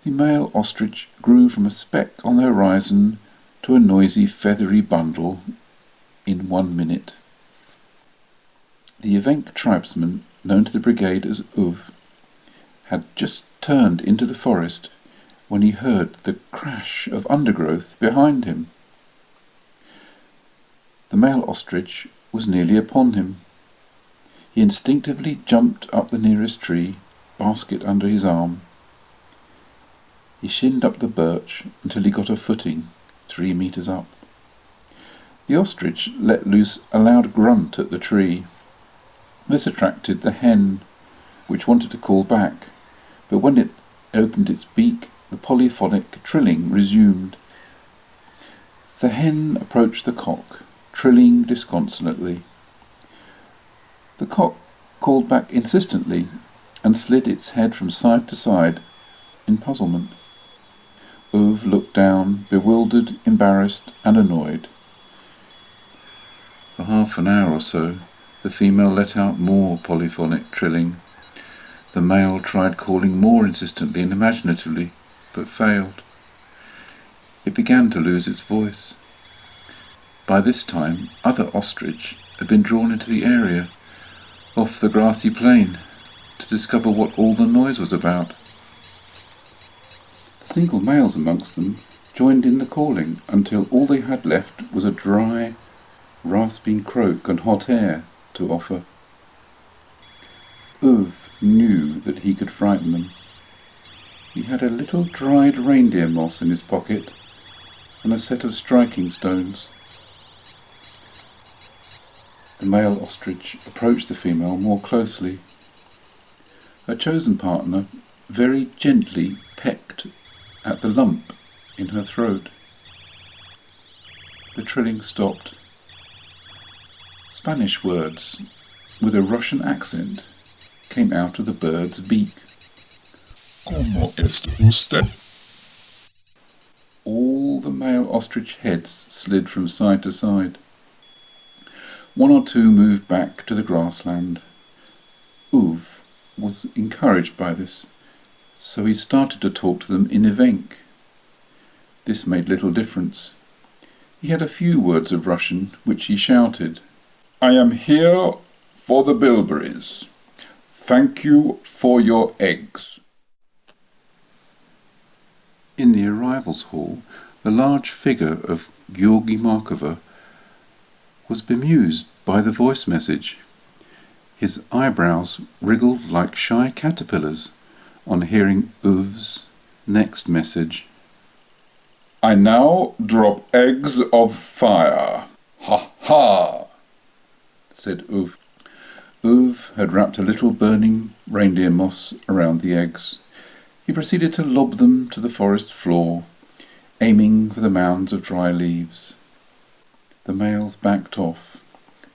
The male ostrich grew from a speck on the horizon to a noisy feathery bundle in 1 minute. The Evenk tribesman, known to the brigade as Uv, had just turned into the forest when he heard the crash of undergrowth behind him. The male ostrich was nearly upon him. He instinctively jumped up the nearest tree, basket under his arm. He shinned up the birch until he got a footing 3 meters up. The ostrich let loose a loud grunt at the tree. This attracted the hen, which wanted to call back, but when it opened its beak, the polyphonic trilling resumed. The hen approached the cock, trilling disconsolately. The cock called back insistently and slid its head from side to side in puzzlement. Uv looked down, bewildered, embarrassed, and annoyed. For half an hour or so, the female let out more polyphonic trilling. The male tried calling more insistently and imaginatively, but failed. It began to lose its voice. By this time, other ostrich had been drawn into the area, off the grassy plain, to discover what all the noise was about. The single males amongst them joined in the calling until all they had left was a dry, rasping croak and hot air to offer. Uv knew that he could frighten them. He had a little dried reindeer moss in his pocket and a set of striking stones. The male ostrich approached the female more closely. Her chosen partner very gently pecked at the lump in her throat. The trilling stopped. Spanish words with a Russian accent came out of the bird's beak. ¿Cómo está usted? All the male ostrich heads slid from side to side. One or two moved back to the grassland. Uv was encouraged by this, so he started to talk to them in Evenk. This made little difference. He had a few words of Russian, which he shouted. I am here for the bilberries. Thank you for your eggs. In the arrivals hall, the large figure of Georgy Markova was bemused by the voice message. His eyebrows wriggled like shy caterpillars on hearing Uv's next message. I now drop eggs of fire. Ha ha, said Uv. Uv had wrapped a little burning reindeer moss around the eggs. He proceeded to lob them to the forest floor, aiming for the mounds of dry leaves. The males backed off,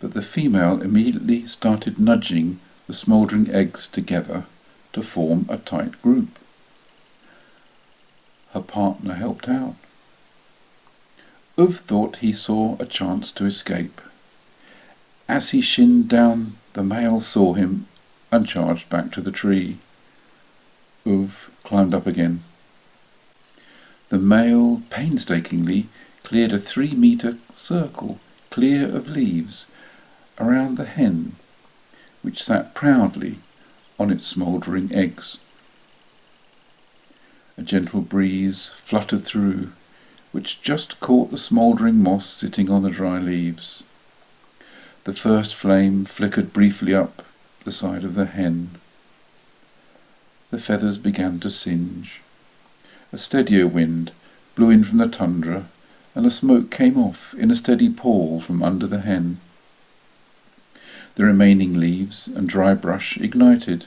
but the female immediately started nudging the smouldering eggs together to form a tight group. Her partner helped out. Uv thought he saw a chance to escape. As he shinned down, the male saw him and charged back to the tree. Uv climbed up again. The male painstakingly cleared a 3-meter circle, clear of leaves, around the hen, which sat proudly on its smouldering eggs. A gentle breeze fluttered through, which just caught the smouldering moss sitting on the dry leaves. The first flame flickered briefly up the side of the hen. The feathers began to singe. A steadier wind blew in from the tundra, and the smoke came off in a steady pall from under the hen. The remaining leaves and dry brush ignited.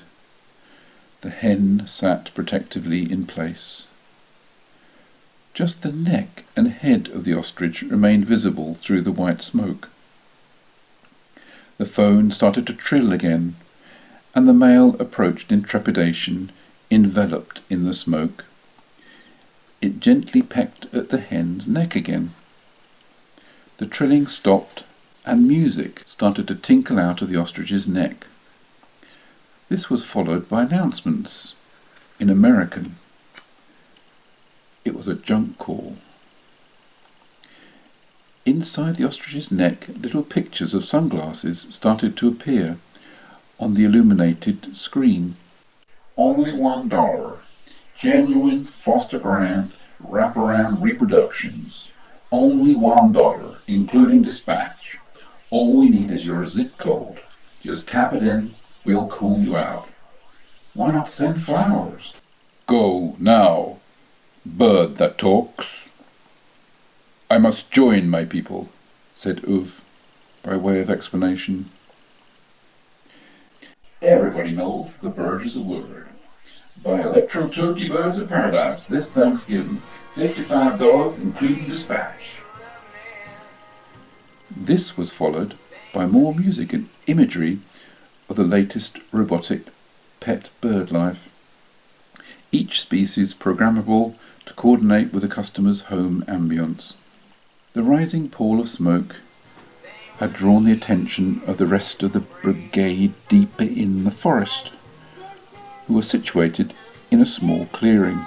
The hen sat protectively in place. Just the neck and head of the ostrich remained visible through the white smoke. The phone started to trill again, and the male approached in trepidation, enveloped in the smoke. It gently pecked at the hen's neck again. The trilling stopped, and music started to tinkle out of the ostrich's neck. This was followed by announcements in American. It was a junk call. Inside the ostrich's neck, little pictures of sunglasses started to appear on the illuminated screen. Only $1. Genuine foster grant wraparound reproductions. Only $1, including dispatch. All we need is your zip code. Just tap it in, we'll call you out. Why not send flowers? Go now, bird that talks. I must join my people, said Uv, by way of explanation. Everybody knows the bird is a word. Buy Electro Turkey Birds of Paradise this Thanksgiving. $55 including dispatch. This was followed by more music and imagery of the latest robotic pet bird life. Each species programmable to coordinate with the customer's home ambience. The rising pall of smoke had drawn the attention of the rest of the brigade deeper in the forest, who were situated in a small clearing.